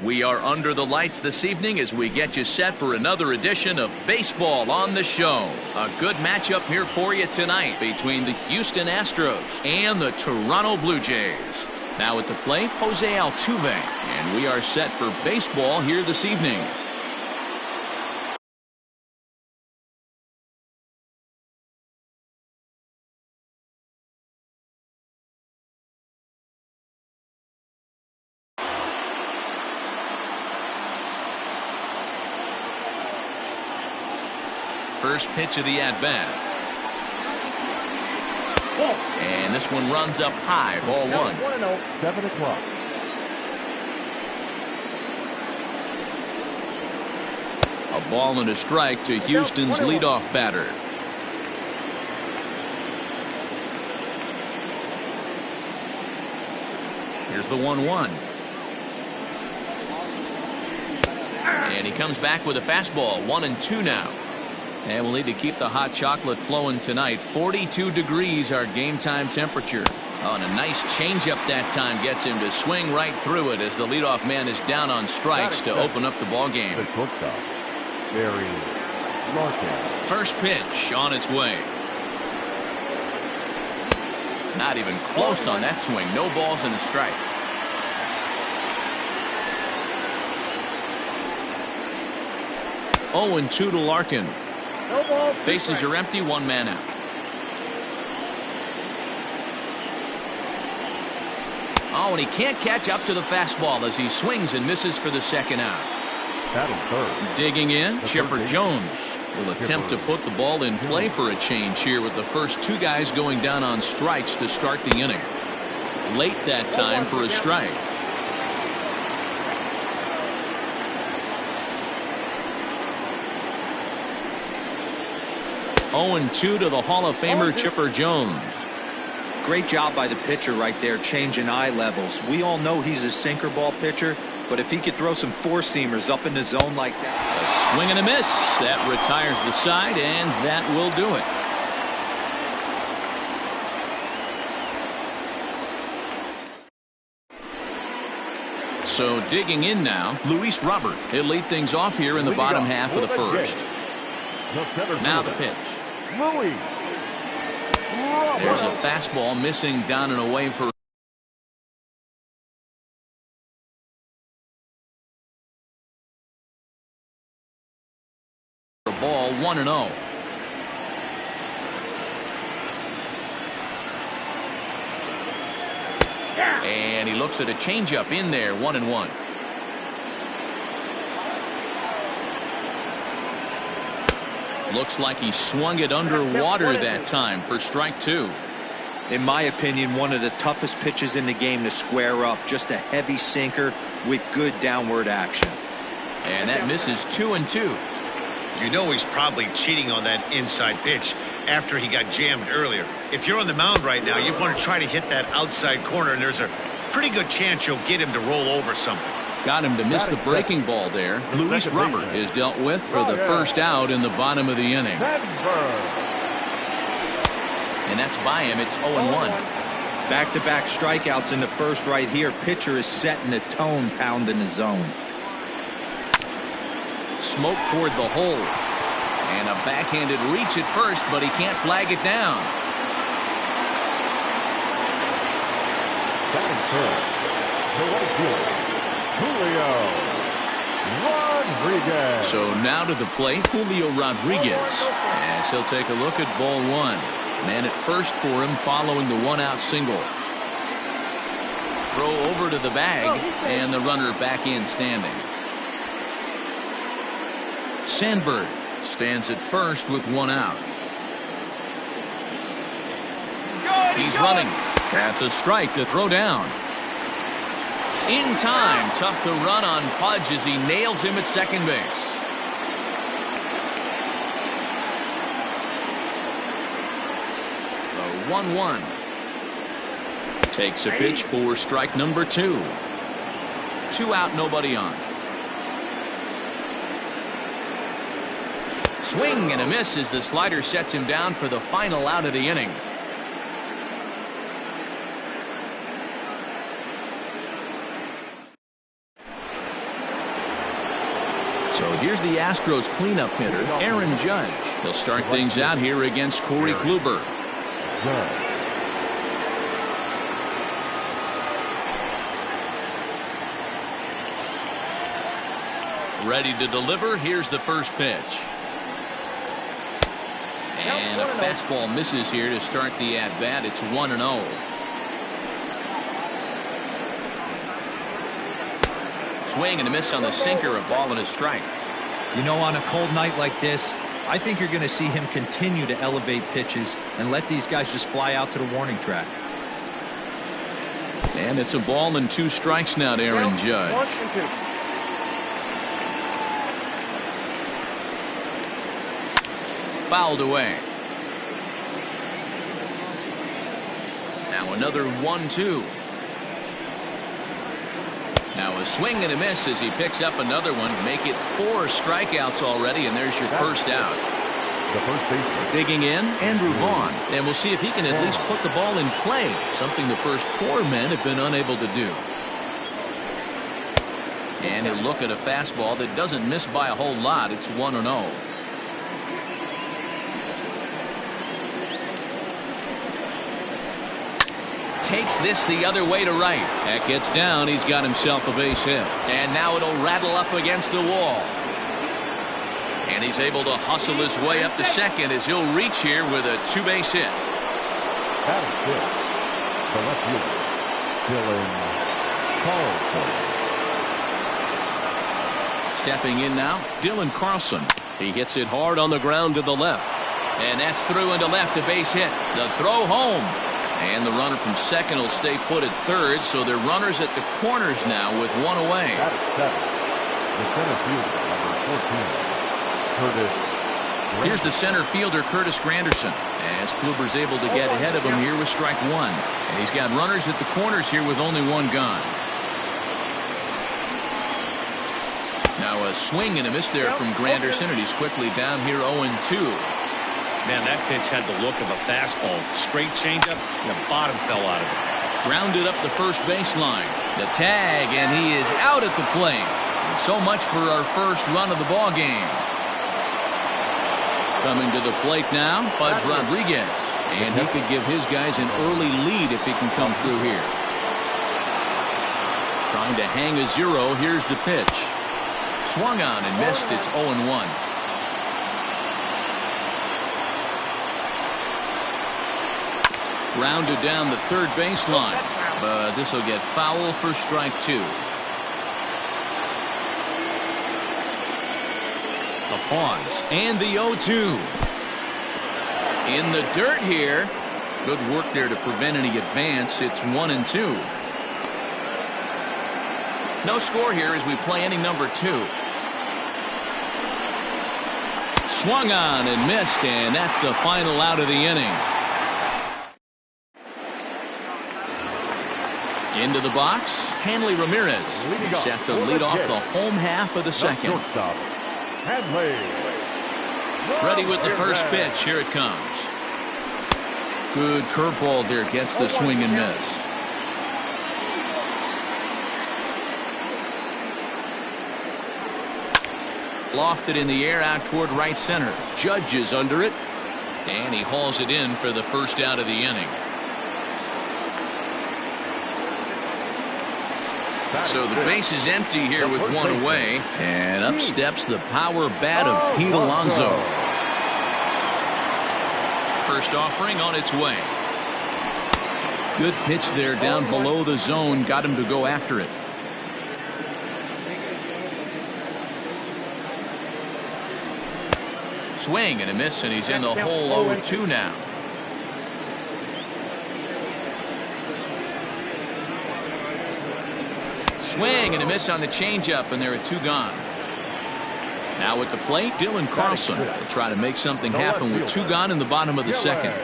We are under the lights this evening as we get you set for another edition of Baseball on the Show. A good matchup here for you tonight between the Houston Astros and the Toronto Blue Jays. Now at the plate, Jose Altuve, and we are set for baseball here this evening. First pitch of the at-bat. And this one runs up high, ball one. 1-0, 7 o'clock. A ball and a strike to Houston's leadoff batter. Here's the 1-1. And he comes back with a fastball, 1-2 now. And we'll need to keep the hot chocolate flowing tonight. 42 degrees our game time temperature. Oh, and a nice changeup that time gets him to swing right through it as the leadoff man is down on strikes to open up the ball game. The shortstop, Barry Larkin. First pitch on its way. Not even close on that swing. No balls in the strike. Oh, and 2 to Larkin. Bases are empty, one man out. Oh, and he can't catch up to the fastball as he swings and misses for the second out. Digging in, Chipper Jones will attempt to put the ball in play for a change here with the first two guys going down on strikes to start the inning. Late that time for a strike. 0-2 to the Hall of Famer Chipper Jones. Great job by the pitcher right there, changing eye levels. We all know he's a sinker ball pitcher, but if he could throw some four-seamers up in the zone like that. A swing and a miss. That retires the side, and that will do it. So digging in now, Luis Robert. He'll lead things off here in the bottom half of the first. Now the pitch. There's a fastball missing down and away for a ball, 1-0. And he looks at a changeup in there, 1-1. Looks like he swung it underwater that time for strike 2. In my opinion, one of the toughest pitches in the game to square up. Just a heavy sinker with good downward action. And that misses 2-2. You know he's probably cheating on that inside pitch after he got jammed earlier. If you're on the mound right now, you want to try to hit that outside corner, and there's a pretty good chance you'll get him to roll over something. Got him to miss the breaking ball there. Luis Robert is dealt with for the first out in the bottom of the inning. And that's by him. It's 0-1. Back-to-back strikeouts in the first right here. Pitcher is setting the tone, pounding the zone. Smoke toward the hole. And a backhanded reach at first, but he can't flag it down. Julio Rodriguez. So now to the plate, Julio Rodriguez, as he'll take a look at ball one. Man at first for him following the one-out single. Throw over to the bag, and the runner back in standing. Sandberg stands at first with one out. He's running. That's a strike to throw down. In time, tough to run on Pudge as he nails him at second base. The 1-1. Takes a pitch for strike number 2. 2 out, nobody on. Swing and a miss as the slider sets him down for the final out of the inning. Here's the Astros cleanup hitter, Aaron Judge. He'll start things out here against Corey Kluber. Ready to deliver. Here's the first pitch. And a fastball misses here to start the at-bat. It's 1-0. Swing and a miss on the sinker, a ball and a strike. You know, on a cold night like this, I think you're going to see him continue to elevate pitches and let these guys just fly out to the warning track. And it's a ball and 2 strikes now to Aaron Judge. Fouled away. Now another 1-2. Now a swing and a miss as he picks up another one to make it 4 strikeouts already, and there's your first out. The first baseman. Digging in, Andrew Vaughn, and we'll see if he can at least put the ball in play, something the first 4 men have been unable to do. And he'll look at a fastball that doesn't miss by a whole lot. It's 1-0. Takes this the other way to right. That gets down. He's got himself a base hit. And now it'll rattle up against the wall. And he's able to hustle his way up to second as he'll reach here with a 2-base hit. That is good. The left fielder, Dylan Carlson. Stepping in now, Dylan Carlson. He hits it hard on the ground to the left. And that's through into left, a base hit. The throw home. And the runner from second will stay put at third, so they're runners at the corners now with 1 away. That is 7. The center fielder, number 14, Curtis. Here's the center fielder, Curtis Granderson, as Kluber's able to get ahead of him here with strike 1. And he's got runners at the corners here with only 1 gone. Now a swing and a miss there from Granderson, and he's quickly down here 0-2. Man, that pitch had the look of a fastball. Straight changeup, the bottom fell out of it. Grounded up the first baseline. The tag, and he is out at the plate. And so much for our first run of the ball game. Coming to the plate now, Pudge Rodriguez. And he could give his guys an early lead if he can come through here. Trying to hang a 0. Here's the pitch. Swung on and missed. It's 0-1. Grounded down the third baseline, but this will get foul for strike 2. A pause and the 0-2 in the dirt here. Good work there to prevent any advance. It's 1-2. No score here as we play inning number 2. Swung on and missed, and that's the final out of the inning. Into the box, Hanley Ramirez. He's set to lead off the home half of the second. Ready with the first pitch. Here it comes. Good curveball there. Gets the swing and miss. Lofted in the air out toward right center. Judge is under it. And he hauls it in for the first out of the inning. So the base is empty here with 1 away. And up steps the power bat of Pete Alonso. First offering on its way. Good pitch there down below the zone. Got him to go after it. Swing and a miss, and he's in the hole 0-2 now. Swing and a miss on the changeup, and there are 2 gone. Now at the plate, Dylan Carlson will try to make something happen with 2 gone in the bottom of the second.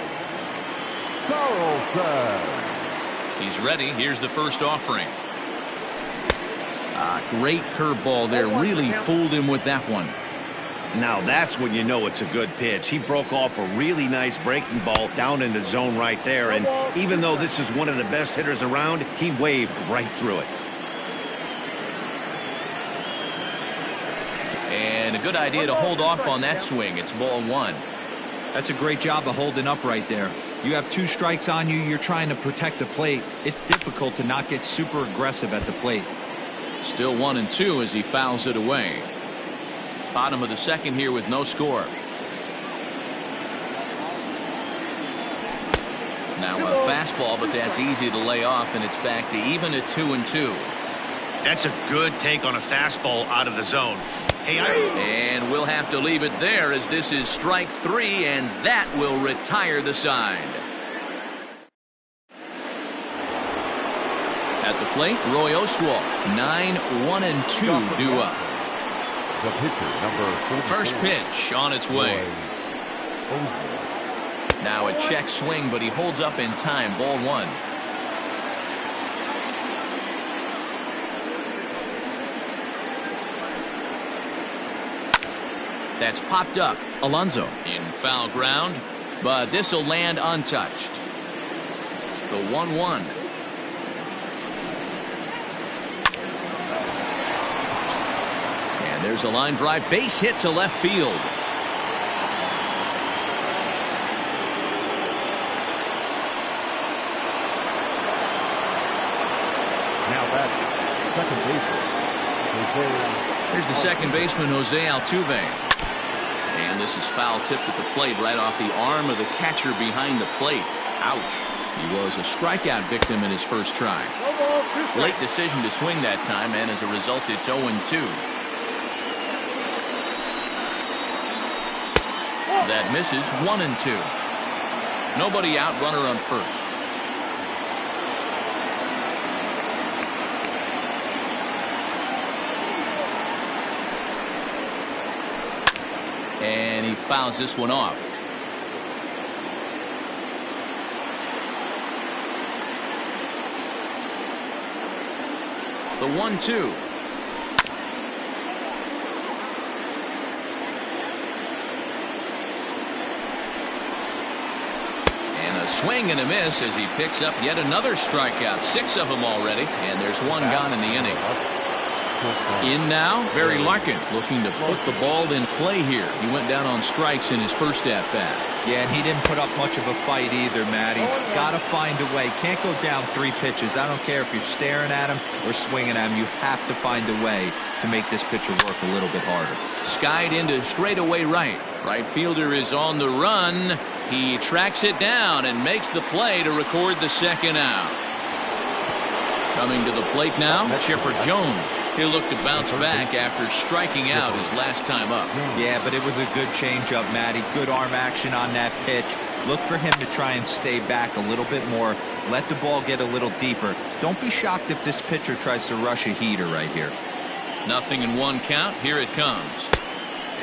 He's ready. Here's the first offering. Great curveball there. Really fooled him with that one. Now that's when you know it's a good pitch. He broke off a really nice breaking ball down in the zone right there, and even though this is one of the best hitters around, he waved right through it. And And a good idea to hold off on that swing. It's ball one. That's a great job of holding up right there. You have 2 strikes on you. You're trying to protect the plate. It's difficult to not get super aggressive at the plate. Still 1-2 as he fouls it away. Bottom of the second here with no score. Now a fastball, but that's easy to lay off, and it's back to even at 2-2. That's a good take on a fastball out of the zone. Hey, and we'll have to leave it there as this is strike 3, and that will retire the side. At the plate, Roy Oswalt. 9-1-2 due up. The pitcher, number 44. First pitch on its way. Now a check swing, but he holds up in time. Ball one. That's popped up. Alonso in foul ground, but this will land untouched. The 1-1. And there's a line drive, base hit to left field. Now that's second baseman. Here's the second baseman, Jose Altuve. And this is foul tip at the plate right off the arm of the catcher behind the plate. Ouch. He was a strikeout victim in his first try. Late decision to swing that time, and as a result, it's 0-2. That misses. 1-2. Nobody out, runner on first. And he fouls this one off. The 1-2. And a swing and a miss as he picks up yet another strikeout. 6 of them already, and there's one gone in the inning. In now, Barry Larkin looking to put the ball in play here. He went down on strikes in his first at-bat. Yeah, and he didn't put up much of a fight either, Matty. Got to find a way. Can't go down 3 pitches. I don't care if you're staring at him or swinging at him. You have to find a way to make this pitcher work a little bit harder. Skied into straightaway right. Right fielder is on the run. He tracks it down and makes the play to record the second out. Coming to the plate now, Chipper Jones. He'll look to bounce back after striking out his last time up. Yeah, but it was a good changeup, Matty. Good arm action on that pitch. Look for him to try and stay back a little bit more. Let the ball get a little deeper. Don't be shocked if this pitcher tries to rush a heater right here. 0-1 count. Here it comes.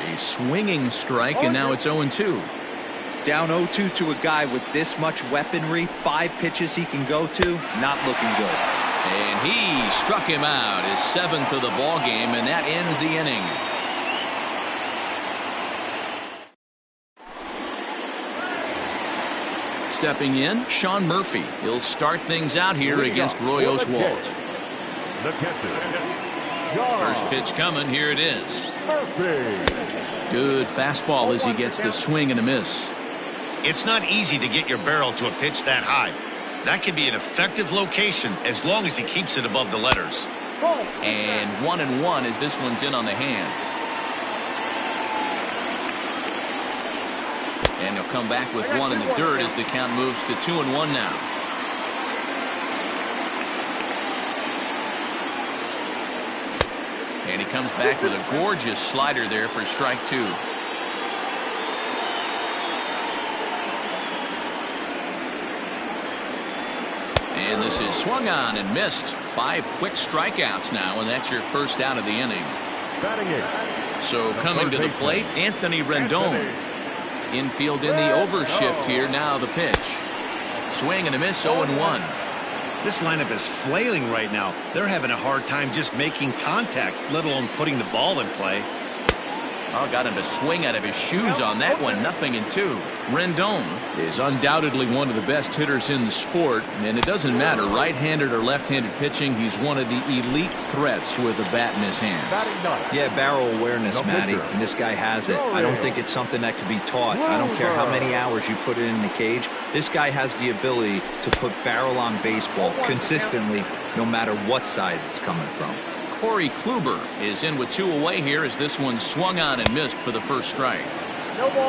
A swinging strike, and now it's 0-2. Down 0-2 to a guy with this much weaponry, 5 pitches he can go to, not looking good. And he struck him out, his 7th of the ball game, and that ends the inning. Stepping in, Sean Murphy. He'll start things out here against Roy Oswalt. The catcher. First pitch coming. Here it is. Good fastball as he gets the swing and a miss. It's not easy to get your barrel to a pitch that high. That can be an effective location as long as he keeps it above the letters. And 1-1 as this one's in on the hands. And he'll come back with one in the dirt as the count moves to 2-1 now. And he comes back with a gorgeous slider there for strike 2. And this is swung on and missed. 5 quick strikeouts now, and that's your first out of the inning. So coming to the plate, Anthony Rendon. Infield in the overshift here. Now the pitch. Swing and a miss. 0-1. This lineup is flailing right now. They're having a hard time just making contact, let alone putting the ball in play. Oh, got him to swing out of his shoes on that one. 0-2. Rendon is undoubtedly one of the best hitters in the sport, and it doesn't matter right-handed or left-handed pitching. He's one of the elite threats with a bat in his hands. Yeah, barrel awareness, Matty, and this guy has it. I don't think it's something that can be taught. I don't care how many hours you put it in the cage. This guy has the ability to put barrel on baseball consistently, no matter what side it's coming from. Corey Kluber is in with 2 away here as this one swung on and missed for the first strike.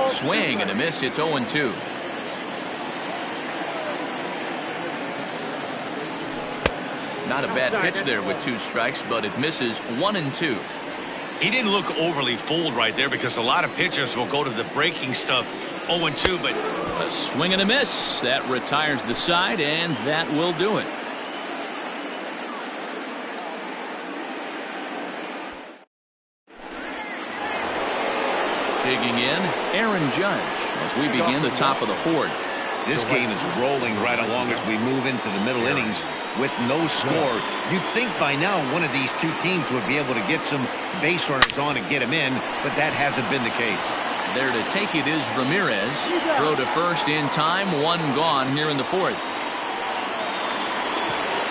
Swing and a miss. It's 0-2. Not a bad pitch there with 2 strikes, but it misses. 1-2. He didn't look overly fooled right there because a lot of pitchers will go to the breaking stuff 0-2, but a swing and a miss. That retires the side, and that will do it. Digging in, Aaron Judge as we begin the top of the 4th. This game is rolling right along as we move into the middle innings with no score. You'd think by now one of these 2 teams would be able to get some base runners on and get them in, but that hasn't been the case. There to take it is Ramirez. Throw to first in time. 1 gone here in the 4th.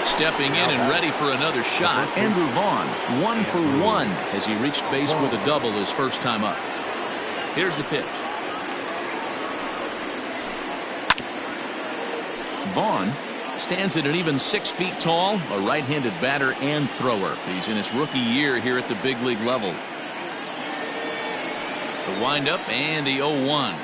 Stepping in and ready for another shot, Andrew Vaughn, 1 for 1 as he reached base with a double his first time up. Here's the pitch. Vaughn stands at an even 6 feet tall, a right-handed batter and thrower. He's in his rookie year here at the big league level. The windup and the 0-1.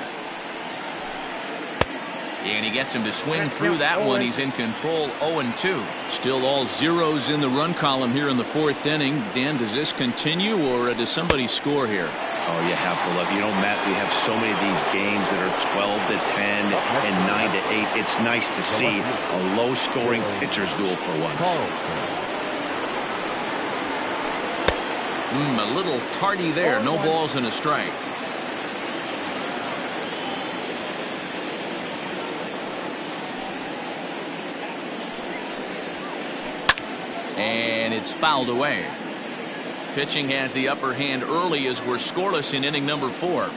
And he gets him to swing through that one. He's in control. 0-2. Still all zeros in the run column here in the 4th inning. Dan, does this continue or does somebody score here? Oh, you have to love. You know, Matt, we have so many of these games that are 12-10 and 9-8. It's nice to see a low-scoring pitcher's duel for once. A little tardy there. No balls and a strike. And it's fouled away. Pitching has the upper hand early as we're scoreless in inning number 4.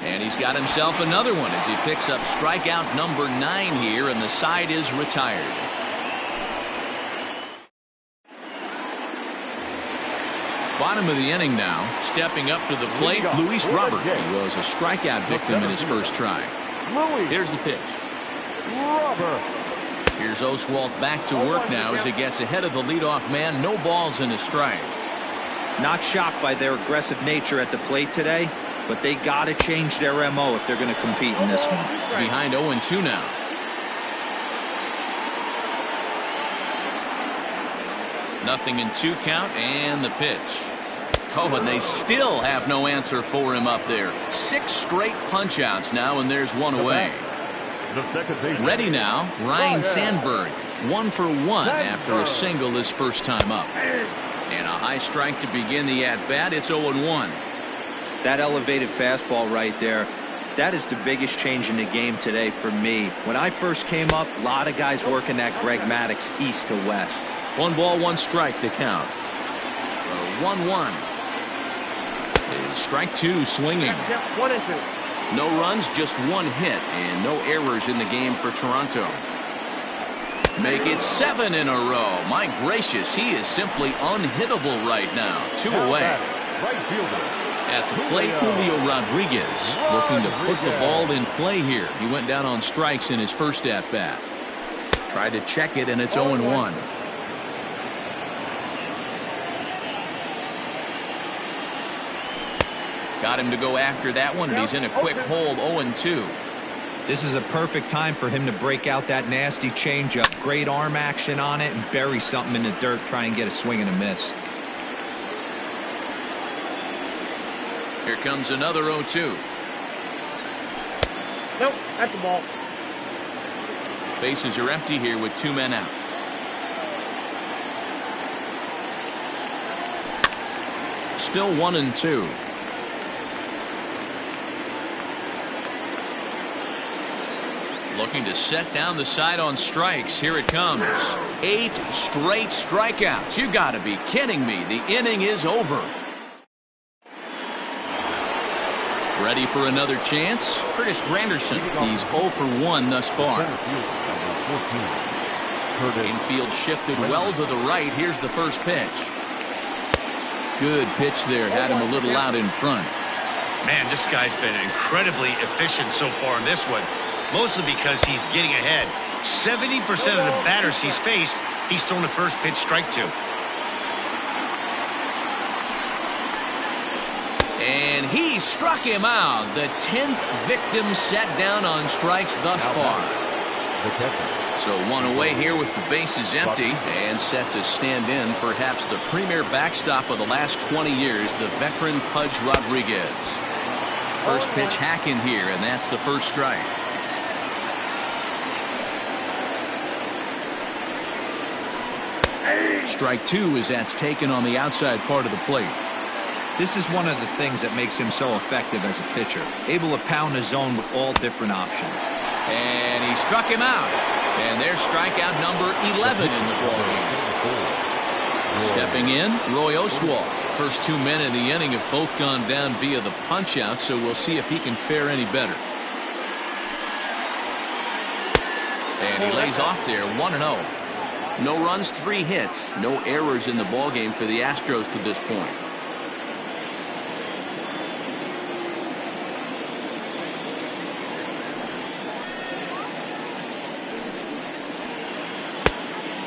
And he's got himself another one as he picks up strikeout number 9 here, and the side is retired. Bottom of the inning now. Stepping up to the plate, Luis Robert. He was a strikeout victim in his first try. Here's the pitch. Here's Oswalt back to work now as he gets ahead of the leadoff man. No balls and a strike. Not shocked by their aggressive nature at the plate today, but they got to change their MO if they're going to compete in this one. Behind 0-2 now. Nothing in 2 count and the pitch. Oh, and they still have no answer for him up there. 6 straight punch outs now, and there's 1 away. Ready now, Ryan Sandberg. 1 for 1 after a single his first time up. And a high strike to begin the at-bat. It's 0-1. That elevated fastball right there, that is the biggest change in the game today for me. When I first came up, a lot of guys working that Greg Maddux east to west. 1 ball, 1 strike to count. 1-1. Strike 2 swinging. 1-2. No runs, just 1 hit, and no errors in the game for Toronto. Make it 7 in a row. My gracious, he is simply unhittable right now. 2 away. At the plate, Julio Rodriguez looking to put the ball in play here. He went down on strikes in his first at-bat. Tried to check it, and it's 0-1. Got him to go after that one, and he's in a quick hold. 0-2. This is a perfect time for him to break out that nasty changeup. Great arm action on it and bury something in the dirt. Try and get a swing and a miss. Here comes another 0-2. Nope, that's the ball. Bases are empty here with 2 men out. Still 1-2. looking to set down the side on strikes. Here it comes. 8 straight strikeouts. You got to be kidding me. The inning is over. Ready for another chance? Curtis Granderson. He's 0 for 1 thus far. Infield shifted well to the right. Here's the first pitch. Good pitch there. Had him a little out in front. Man, this guy's been incredibly efficient so far in this one. Mostly because he's getting ahead. 70% of the batters he's faced, he's thrown the first pitch strike to. And he struck him out. The 10th victim set down on strikes thus far. So 1 away here with the bases empty and set to stand in perhaps the premier backstop of the last 20 years, the veteran Pudge Rodriguez. First pitch hacking here, and that's the first strike. Strike 2 as that's taken on the outside part of the plate. This is one of the things that makes him so effective as a pitcher. Able to pound the zone with all different options. And he struck him out. And there's strikeout number 11 in the ballgame. Stepping in, Roy Oswalt. First 2 men in the inning have both gone down via the punch-out, so we'll see if he can fare any better. And he lays off there, 1-0. No runs, 3 hits. No errors in the ballgame for the Astros to this point.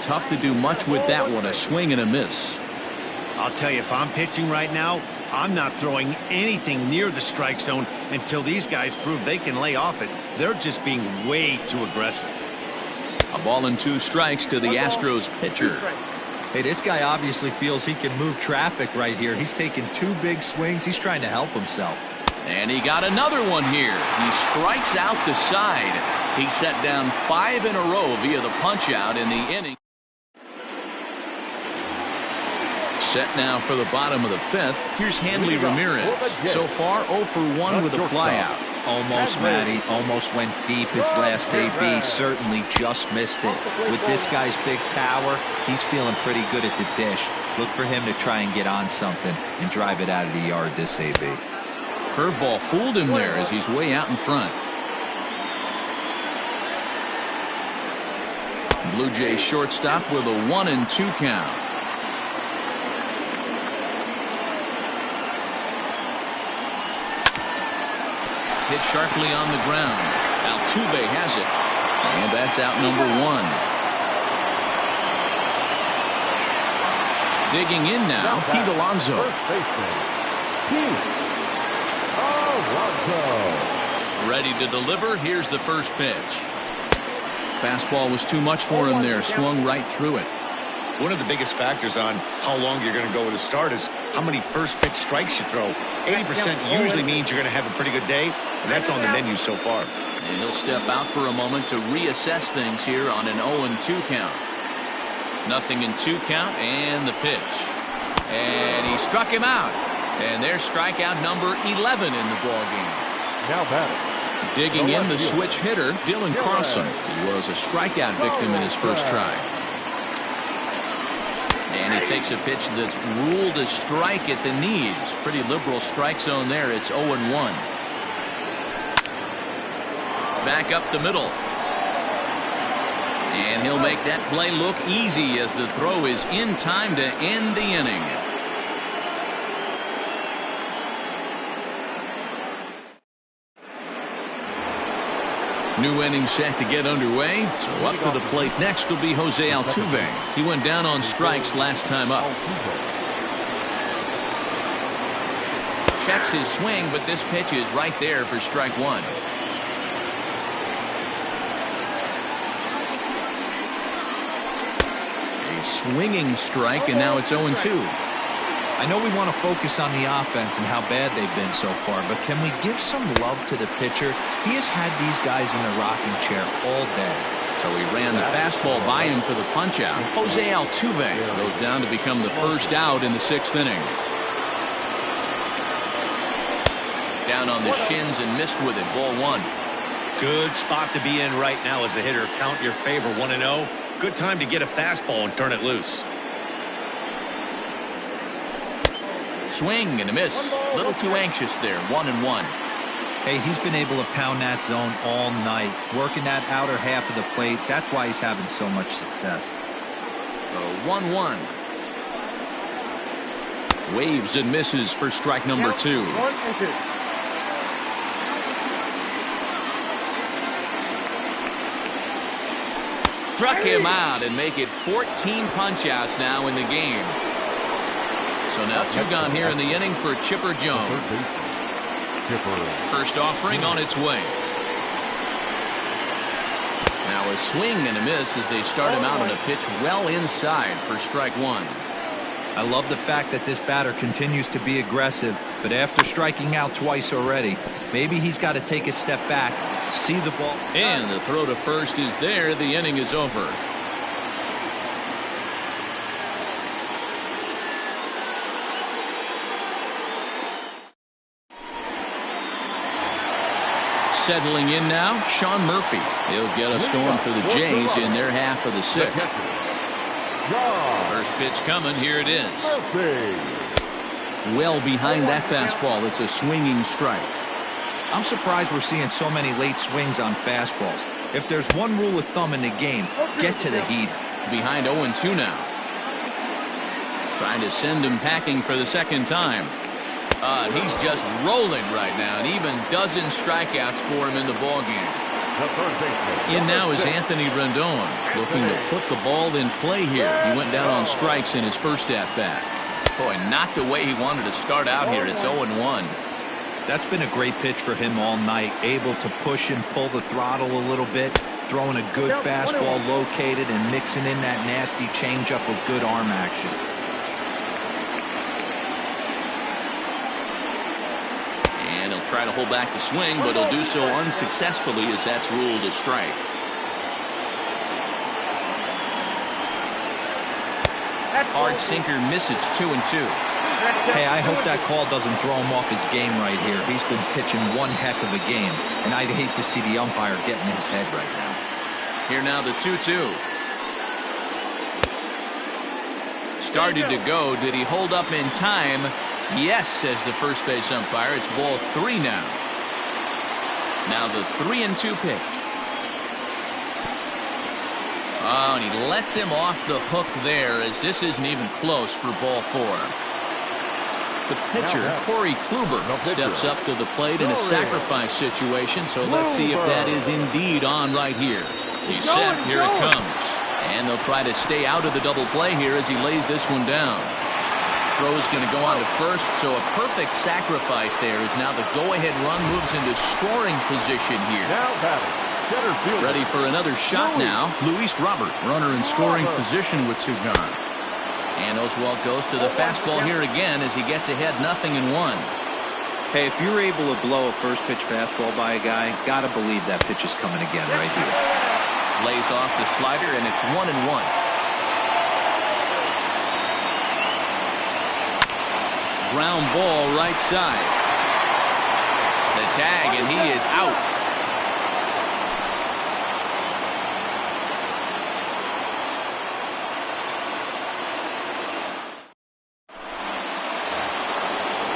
Tough to do much with that one. A swing and a miss. I'll tell you, if I'm pitching right now, I'm not throwing anything near the strike zone until these guys prove they can lay off it. They're just being way too aggressive. A ball and 2 strikes to the Astros pitcher. Hey, this guy obviously feels he can move traffic right here. He's taking 2 big swings. He's trying to help himself. And he got another one here. He strikes out the side. He set down 5 in a row via the punch-out in the inning. Set now for the bottom of the 5th. Here's Hanley Ramirez. So far 0 for 1 with a flyout. Almost, Matty. Almost went deep his last AB. Certainly just missed it. With this guy's big power, he's feeling pretty good at the dish. Look for him to try and get on something and drive it out of the yard this AB. Curveball fooled him there as he's way out in front. Blue Jays shortstop with a 1-2 count. Hit sharply on the ground. Altuve has it. And that's out number 1. Digging in now, Pete Alonso. Ready to deliver. Here's the first pitch. Fastball was too much for him there. Swung right through it. One of the biggest factors on how long you're going to go with a start is how many first pitch strikes you throw. 80% usually means you're going to have a pretty good day, and that's on the menu so far. And he'll step out for a moment to reassess things here on an 0-2 count. Nothing in 2 count, and the pitch. And he struck him out. And there's strikeout number 11 in the ballgame. Now batting. Digging in the switch hitter, Dylan Carlson. He was a strikeout victim in his first try. And he takes a pitch that's ruled a strike at the knees. Pretty liberal strike zone there. It's 0-1. Back up the middle. And he'll make that play look easy as the throw is in time to end the inning. New inning set to get underway. So up to the plate next will be Jose Altuve. He went down on strikes last time up. Checks his swing, but this pitch is right there for strike 1. A swinging strike, and now it's 0-2. I know we want to focus on the offense and how bad they've been so far, but can we give some love to the pitcher? He has had these guys in the rocking chair all day. So he ran the fastball by him for the punch-out. Jose Altuve goes down to become the first out in the 6th inning. Down on the shins and missed with it. Ball 1. Good spot to be in right now as a hitter. Count your favor 1-0. Good time to get a fastball and turn it loose. Swing and a miss. A little too anxious there. 1-1. Hey, he's been able to pound that zone all night, working that outer half of the plate. That's why he's having so much success. 1-1. Waves and misses for strike number 2. 1-2. Struck him out and make it 14 punch-outs now in the game. So now 2 gone here in the inning for Chipper Jones. First offering on its way. Now a swing and a miss as they start him out on a pitch well inside for strike 1. I love the fact that this batter continues to be aggressive, but after striking out twice already, maybe he's got to take a step back, see the ball. And the throw to first is there. The inning is over. Settling in now, Sean Murphy. He'll get us going for the Jays in their half of the 6th. First pitch coming. Here it is. Well behind that fastball. It's a swinging strike. I'm surprised we're seeing so many late swings on fastballs. If there's one rule of thumb in the game, get to the heat. Behind 0-2 now. Trying to send him packing for the second time. He's just rolling right now, and even dozen strikeouts for him in the ballgame. In now is Anthony Rendon, looking to put the ball in play here. He went down on strikes in his first at-bat. Boy, not the way he wanted to start out here. It's 0-1. That's been a great pitch for him all night, able to push and pull the throttle a little bit, throwing a good fastball located and mixing in that nasty changeup with good arm action. And he'll try to hold back the swing, but he'll do so unsuccessfully as that's ruled a strike. Hard sinker misses. 2-2. Hey, I hope that call doesn't throw him off his game right here. He's been pitching one heck of a game, and I'd hate to see the umpire get in his head right now. Here now the 2-2. Started to go. Did he hold up in time? Yes, says the first base umpire. It's ball 3 now. Now the 3-2 pitch. Oh, and he lets him off the hook there, as this isn't even close for ball 4. The pitcher, Corey Kluber, steps up to the plate in a sacrifice situation, so let's see if that is indeed on right here. He's set. Here it comes. And they'll try to stay out of the double play here as he lays this one down. Throw's going to go on to first, so a perfect sacrifice there as now the go-ahead run moves into scoring position here. Ready for another shot now. Luis Robert, runner in scoring position with 2 gone. And Oswalt goes to the fastball here again as he gets ahead 0-1. Hey, if you're able to blow a first pitch fastball by a guy, gotta believe that pitch is coming again right here. Lays off the slider, and it's 1-1. Ground ball right side. The tag, and he is out.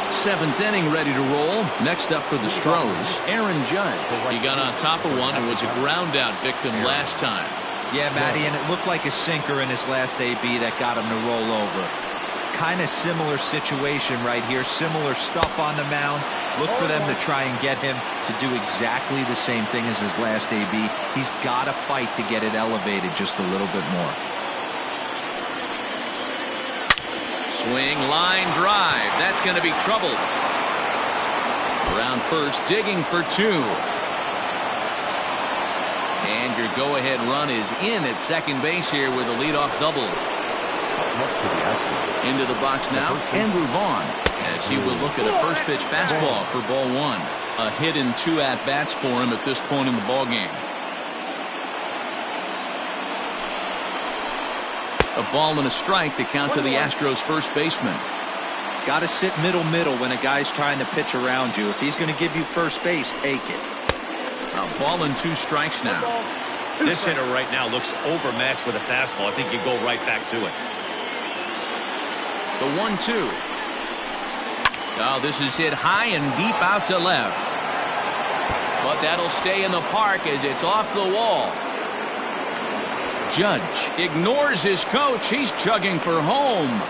Seventh inning ready to roll. Next up for the Astros, Aaron Judge. He got on top of one and was a ground out victim last time. Yeah, Matty, and it looked like a sinker in his last AB that got him to roll over. Kind of similar situation right here. Similar stuff on the mound. Look for them to try and get him to do exactly the same thing as his last AB. He's got to fight to get it elevated just a little bit more. Swing, line drive. That's going to be trouble. Around first, digging for 2. And your go-ahead run is in at second base here with a leadoff double. Into the box now, Andrew Vaughn, as he will look at a first pitch fastball for ball 1. A hit in 2 at-bats for him at this point in the ballgame. A ball and a strike to count to the Astros first baseman. Got to sit middle when a guy's trying to pitch around you. If he's going to give you first base, take it. A ball and 2 strikes now. This hitter right now looks overmatched with a fastball. I think you go right back to it. The 1-2. Oh, this is hit high and deep out to left. But that'll stay in the park as it's off the wall. Judge ignores his coach. He's chugging for home.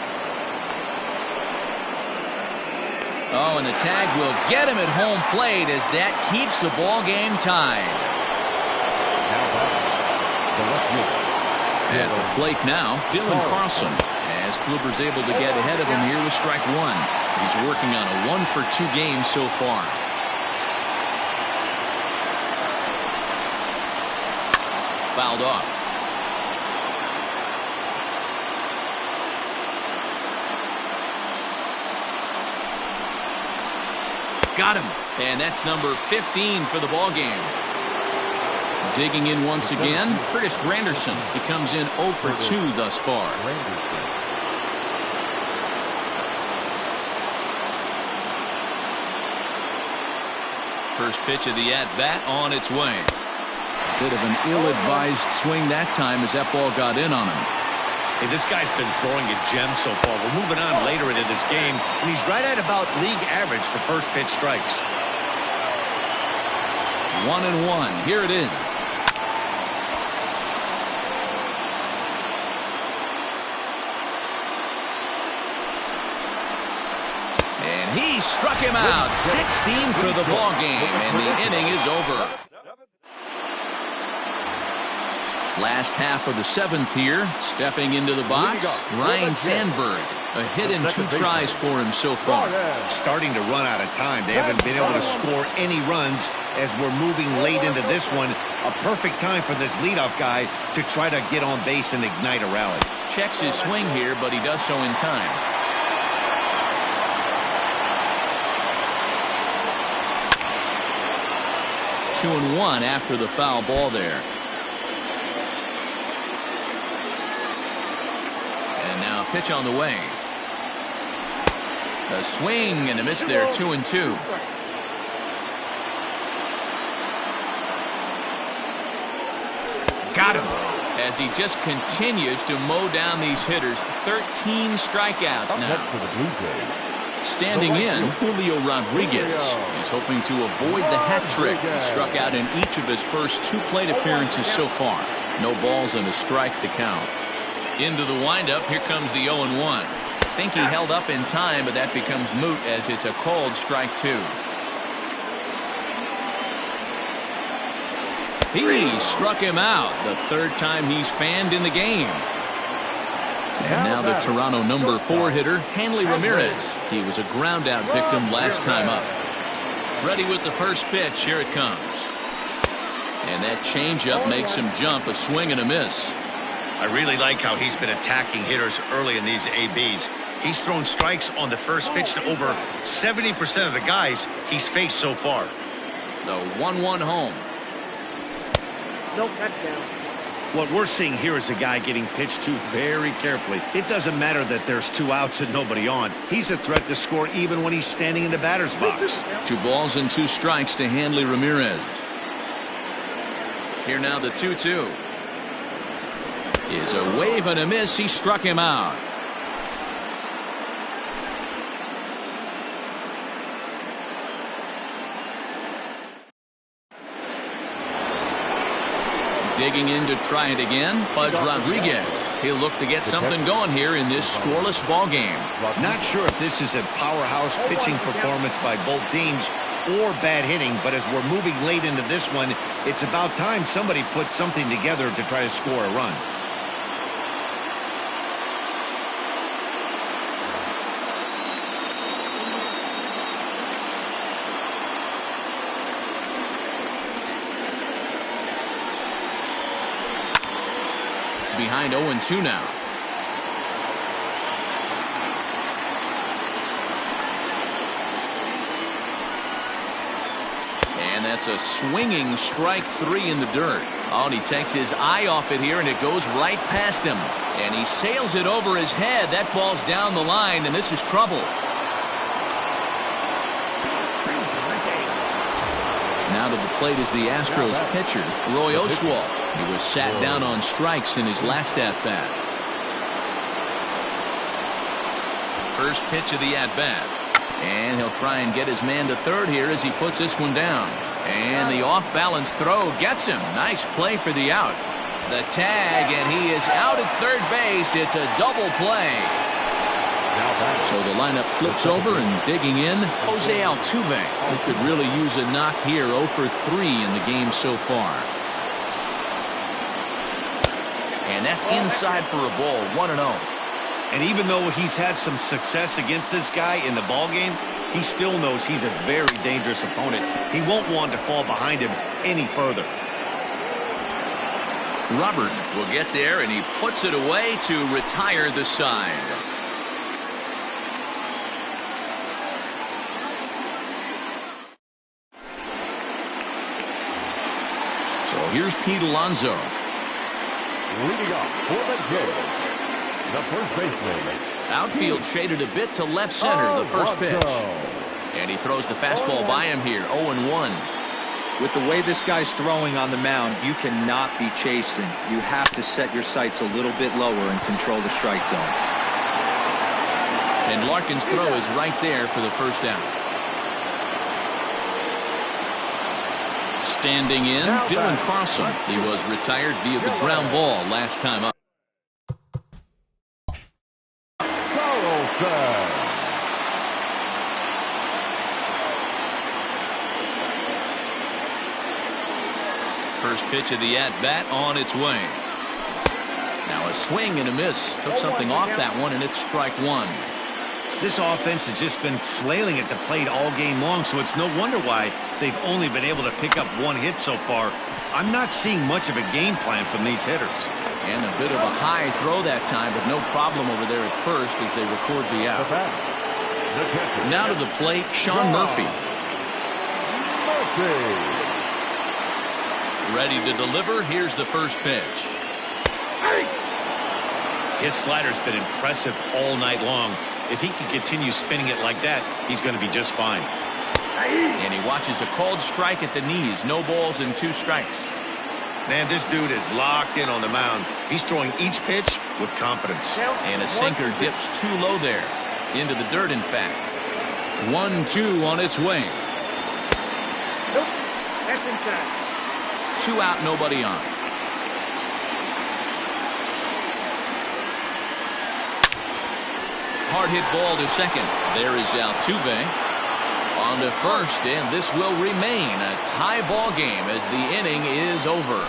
Oh, and the tag will get him at home plate as that keeps the ball game tied. At the plate now, Dylan Carlson, as Kluber's able to get ahead of him here with strike 1. He's working on a 1-for-2 game so far. Fouled off. Got him. And that's number 15 for the ball game. Digging in once again, Curtis Granderson. He comes in 0 for 2 thus far. First pitch of the at-bat on its way. Bit of an ill-advised swing that time as that ball got in on him. Hey, this guy's been throwing a gem so far. We're moving on later into this game, and he's right at about league average for first pitch strikes. 1-1. Here it is. And he struck him out. 16 for the ball game, and the inning is over. Last half of the 7th here. Stepping into the box, Ryan Sandberg. A hit and 2 tries for him so far. Starting to run out of time. They haven't been able to score any runs as we're moving late into this one. A perfect time for this leadoff guy to try to get on base and ignite a rally. Checks his swing here, but he does so in time. Two and 1 after the foul ball there. And now a pitch on the way. A swing and a miss there. 2-2. Got him. As he just continues to mow down these hitters. 13 strikeouts now. Standing in, Julio Rodriguez. He's hoping to avoid the hat trick. He struck out in each of his first 2 plate appearances so far. No balls and a strike to count. Into the windup, here comes the 0-1. Think he held up in time, but that becomes moot as it's a called strike 2. He struck him out. The 3rd time he's fanned in the game. And now the Toronto number 4 hitter, Hanley Ramirez. He was a ground out victim last time up. Ready with the first pitch. Here it comes. And that changeup makes him jump. A swing and a miss. I really like how he's been attacking hitters early in these ABs. He's thrown strikes on the first pitch to over 70% of the guys he's faced so far. The 1-1 home. No touchdown. What we're seeing here is a guy getting pitched to very carefully. It doesn't matter that there's 2 outs and nobody on. He's a threat to score even when he's standing in the batter's box. 2 balls and 2 strikes to Hanley Ramirez. Here now the 2-2. Is a wave and a miss. He struck him out. Digging in to try it again, Pudge Rodriguez. He'll look to get something going here in this scoreless ball game. Not sure if this is a powerhouse pitching performance by both teams or bad hitting, but as we're moving late into this one, it's about time somebody puts something together to try to score a run. Behind 0-2 now. And that's a swinging strike 3 in the dirt. Oh, and he takes his eye off it here, and it goes right past him. And he sails it over his head. That ball's down the line, and this is trouble. Now to the plate is the Astros pitcher, Roy Oswalt. He was sat down on strikes in his last at-bat. First pitch of the at-bat. And he'll try and get his man to third here as he puts this one down. And the off-balance throw gets him. Nice play for the out. The tag, and he is out at third base. It's a double play. So the lineup flips over, and digging in, Jose Altuve. He could really use a knock here. 0 for 3 in the game so far. And that's inside for a ball. 1-0. And even though he's had some success against this guy in the ball game, he still knows he's a very dangerous opponent. He won't want to fall behind him any further. Robert will get there, and he puts it away to retire the side. So here's Pete Alonso. Leading off for the game, the first baseman. Outfield shaded a bit to left center, the first pitch. And he throws the fastball by him here, 0-1. With the way this guy's throwing on the mound, you cannot be chasing. You have to set your sights a little bit lower and control the strike zone. And Larkin's throw is right there for the first out. Standing in, Dylan Carlson. He was retired via the ground ball last time up. First pitch of the at-bat on its way. Now a swing and a miss. Took something off that one, and it's strike one. This offense has just been flailing at the plate all game long, so it's no wonder why they've only been able to pick up one hit so far. I'm not seeing much of a game plan from these hitters. And a bit of a high throw that time, but no problem over there at first as they record the out. Now to the plate, Sean Murphy. Ready to deliver. Here's the first pitch. His slider's been impressive all night long. If he can continue spinning it like that, he's going to be just fine. And he watches a called strike at the knees. No balls and 2 strikes. Man, this dude is locked in on the mound. He's throwing each pitch with confidence. And a sinker dips too low there. Into the dirt, in fact. 1-2 on its way. Nope. That's inside. 2 out, nobody on. Hard hit ball to second. There is Altuve. On to first, and this will remain a tie ball game as the inning is over.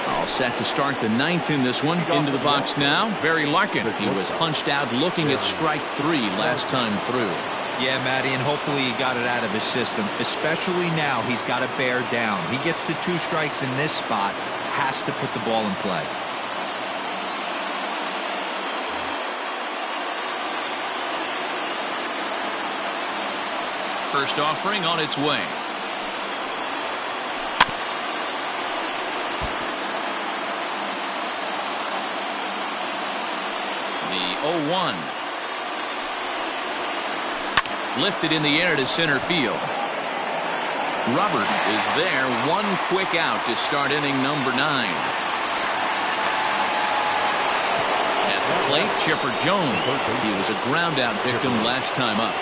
All set to start the 9th in this one. Into the box now, Barry Larkin. He was punched out looking at strike 3 last time through. Yeah, Matty, and hopefully he got it out of his system. Especially now, he's got to bear down. He gets the 2 strikes in this spot, has to put the ball in play. First offering on its way. The 0-1. Lifted in the air to center field. Robert is there. 1 quick out to start inning number 9. At the plate, Chipper Jones. He was a ground out victim last time up.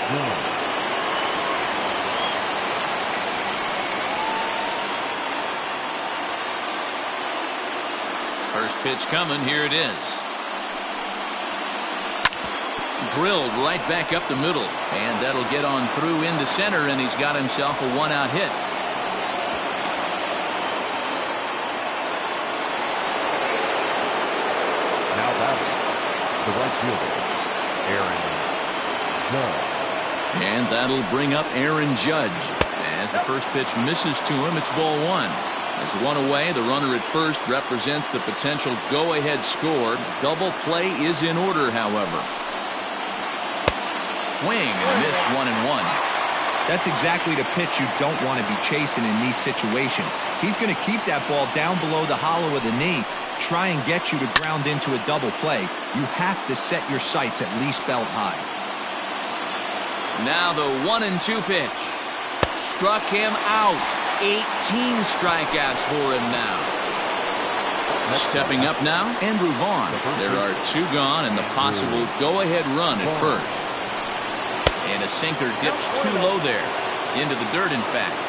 First pitch coming. Here it is. Drilled right back up the middle, and that'll get on through into center, and he's got himself a 1-out hit. Now batting, the right fielder, Aaron Judge. And that'll bring up Aaron Judge. As the first pitch misses to him, it's ball 1. As 1 away, the runner at first represents the potential go-ahead score. Double play is in order, however. Swing and a miss, 1-1. That's exactly the pitch you don't want to be chasing in these situations. He's going to keep that ball down below the hollow of the knee, try and get you to ground into a double play. You have to set your sights at least belt high. Now the 1-2 pitch. Struck him out. 18 strikeouts for him now. Stepping up now, Andrew Vaughn. There are 2 gone and the possible go-ahead run at first. And a sinker dips too low there. Into the dirt, in fact.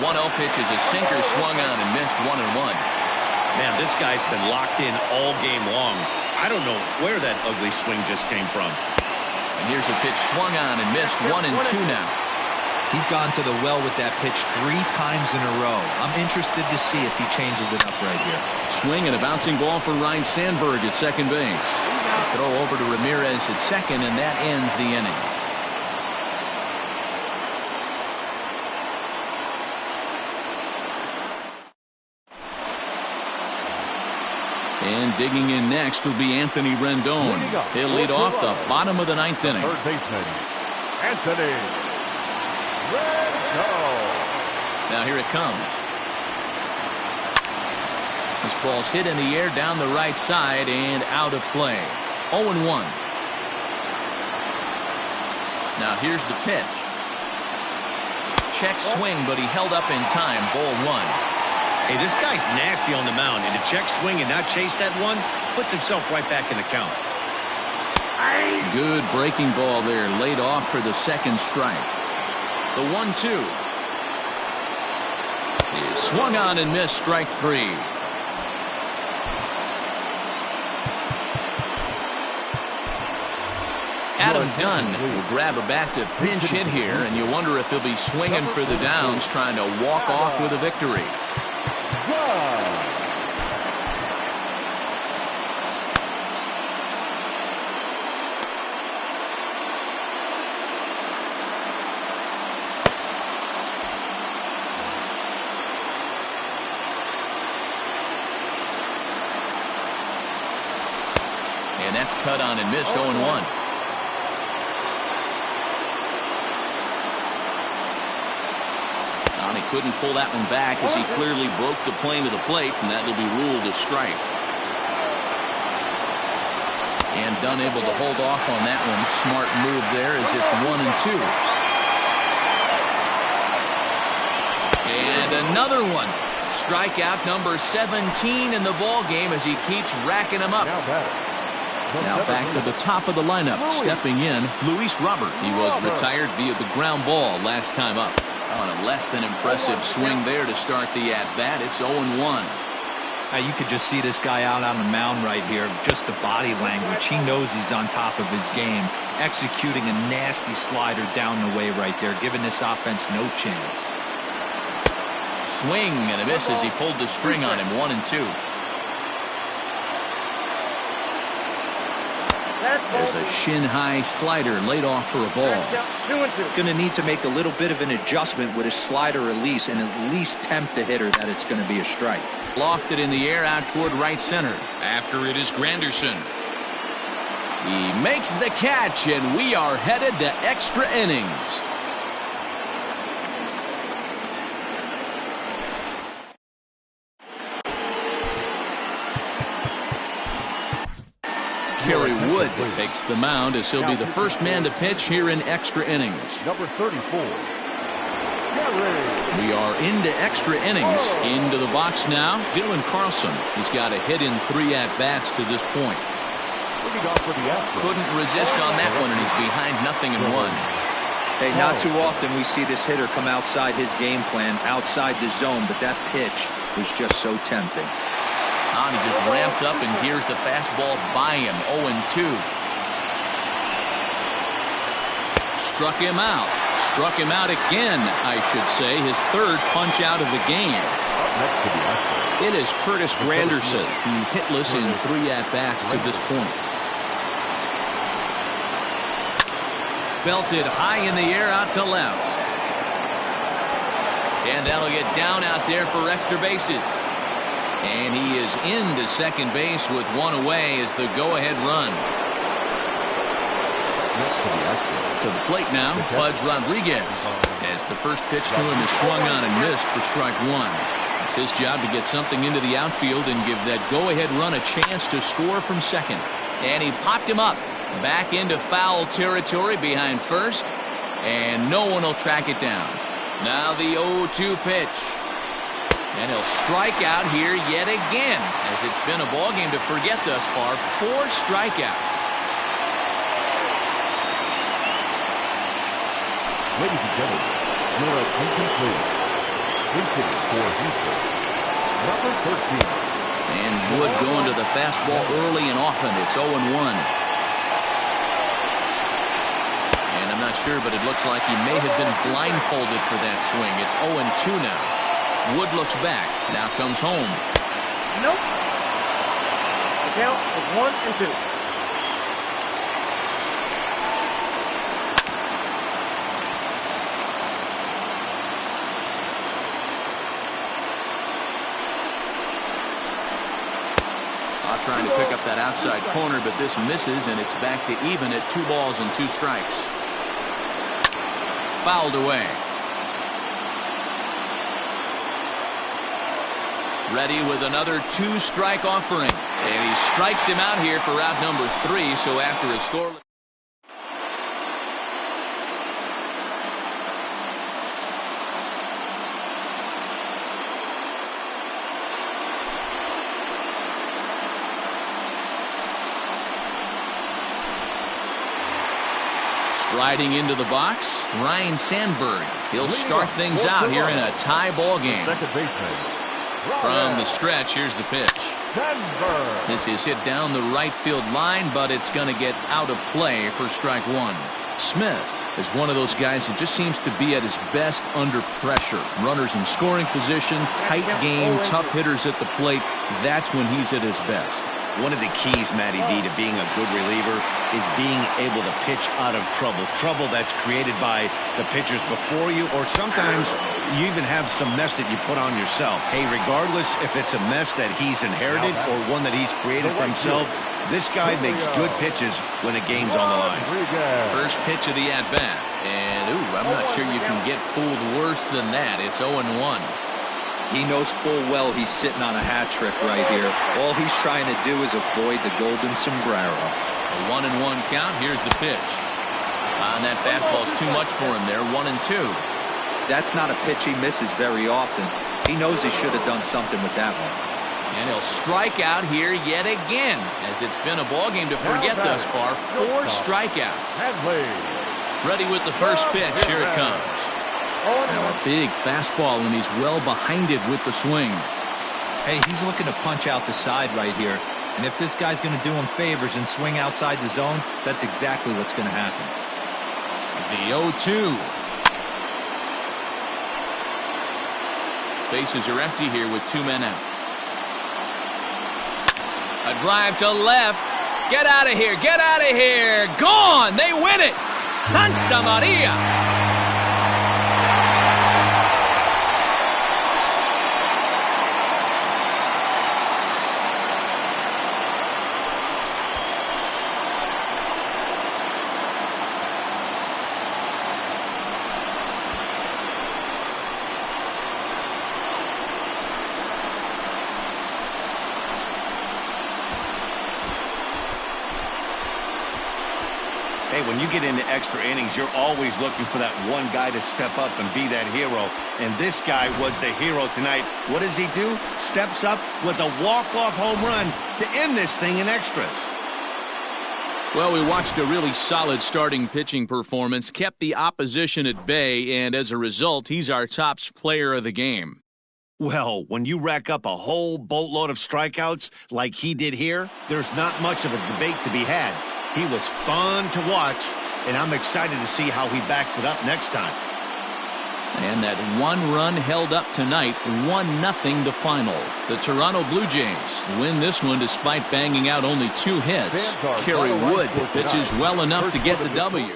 One 0 pitch is a sinker swung on and missed 1-1. Man, this guy's been locked in all game long. I don't know where that ugly swing just came from. And here's a pitch swung on and missed 1-2 now. He's gone to the well with that pitch 3 times in a row. I'm interested to see if he changes it up right here. Swing and a bouncing ball for Ryan Sandberg at second base. A throw over to Ramirez at second, and that ends the inning. And digging in next will be Anthony Rendon. He'll lead off the bottom of the 9th inning. Third baseman, Anthony Rendon. Now here it comes. This ball's hit in the air down the right side and out of play. 0-1. Now here's the pitch. Check swing, but he held up in time. Ball 1. Hey, this guy's nasty on the mound, and to check swing and not chase that one puts himself right back in the count. Good breaking ball there, laid off for the second strike. The 1-2 is swung on and missed, strike 3. Adam Dunn will grab a bat to pinch hit here, and you wonder if he'll be swinging for the downs, trying to walk off with a victory. And that's cut on and missed. 0-1. He couldn't pull that one back as he clearly broke the plane to the plate, and that will be ruled a strike. And Dunn able to hold off on that one. Smart move there as it's 1-2. And another one. Strikeout number 17 in the ball game as he keeps racking them up. Now back to the top of the lineup. Stepping in, Luis Robert. He was retired via the ground ball last time up. On a less than impressive swing there to start the at-bat. It's 0-1. You could just see this guy out on the mound right here. Just the body language. He knows he's on top of his game. Executing a nasty slider down the way right there, giving this offense no chance. Swing and a miss as he pulled the string on him. 1-2. There's a shin-high slider laid off for a ball. Going to need to make a little bit of an adjustment with his slider release and at least tempt the hitter that it's going to be a strike. Lofted in the air out toward right center. After it is Granderson. He makes the catch, and we are headed to extra innings. Kerry Wood takes the mound as he'll be the first man to pitch here in extra innings. Number 34. We are into extra innings. Into the box now. Dylan Carlson has got a hit in 3 at-bats to this point. Couldn't resist on that one, and he's behind 0-1. Hey, not too often we see this hitter come outside his game plan, outside the zone, but that pitch was just so tempting. He just ramps up, and here's the fastball by him. 0-2. Struck him out. Struck him out again, I should say. His 3rd punch out of the game. It is Curtis Granderson. He's hitless in 3 at-bats to this point. Belted high in the air out to left. And that'll get down out there for extra bases. And he is into second base with 1 away as the go-ahead run. To the plate now, Pudge Rodriguez. As the first pitch to him is swung on and missed for strike 1. It's his job to get something into the outfield and give that go-ahead run a chance to score from second. And he popped him up back into foul territory behind first, and no one will track it down. Now the 0-2 pitch, and he'll strike out here yet again, as it's been a ball game to forget thus far. 4 strikeouts. Ladies and gentlemen, you're at incomplete. Reaching for Houston, number 13. And Wood going to the fastball early and often. It's 0-1. And I'm not sure, but it looks like he may have been blindfolded for that swing. It's 0-2 now. Wood looks back. Now comes home. Nope. The count is 1-2. Trying to pick up that outside corner, but this misses, and it's back to even at 2 balls and 2 strikes. Fouled away. Ready with another 2-strike offering, and he strikes him out here for out number 3. So after a score. Riding into the box, Ryan Sandberg. He'll start things out here in a tie ball game. From the stretch, here's the pitch. This is hit down the right field line, but it's going to get out of play for strike 1. Smith is one of those guys that just seems to be at his best under pressure. Runners in scoring position, tight game, tough hitters at the plate. That's when he's at his best. One of the keys, Matty V, to being a good reliever is being able to pitch out of trouble. Trouble that's created by the pitchers before you, or sometimes you even have some mess that you put on yourself. Hey, regardless if it's a mess that he's inherited or one that he's created for himself, this guy makes good pitches when the game's on the line. First pitch of the at-bat. And, I'm not sure you can get fooled worse than that. It's 0-1. He knows full well he's sitting on a hat trick right here. All he's trying to do is avoid the golden sombrero. A 1-1 count. Here's the pitch. And that fastball's too much for him there. 1-2. That's not a pitch he misses very often. He knows he should have done something with that one. And he'll strike out here yet again, as it's been a ball game to forget thus far. 4 strikeouts. Ready with the first pitch. Here it comes. Now a big fastball, and he's well behind it with the swing. Hey, he's looking to punch out the side right here. And if this guy's going to do him favors and swing outside the zone, that's exactly what's going to happen. The 0-2. Bases are empty here with 2 men out. A drive to left. Get out of here. Get out of here. Gone. They win it. Santa Maria. Hey, when you get into extra innings, you're always looking for that one guy to step up and be that hero. And this guy was the hero tonight. What does he do? Steps up with a walk-off home run to end this thing in extras. Well, we watched a really solid starting pitching performance, kept the opposition at bay, and as a result, he's our top player of the game. Well, when you rack up a whole boatload of strikeouts like he did here, there's not much of a debate to be had. He was fun to watch, and I'm excited to see how he backs it up next time. And that 1 run held up tonight, 1-0 the final. The Toronto Blue Jays win this one despite banging out only 2 hits. Kerry Wood pitches well enough to get the W.